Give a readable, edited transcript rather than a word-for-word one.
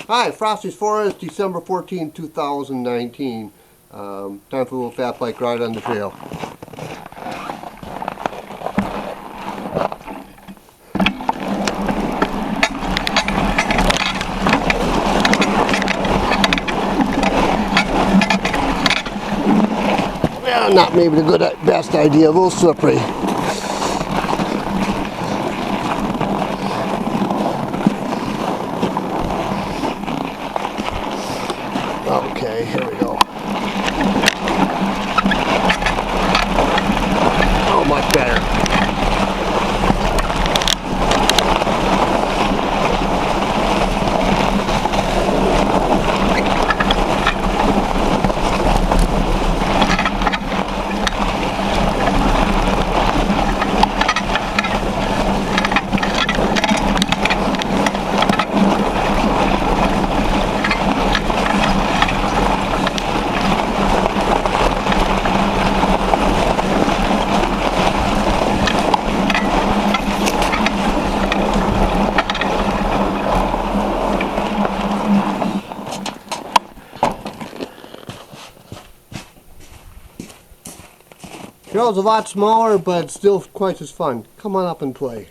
Hi, Frosty's Forest, December 14, 2019. Time for a little fat bike ride on the trail. Well, not maybe the best idea, a little slippery. Okay, here we go. Oh, much better. Trail's a lot smaller, but still quite as fun. Come on up and play.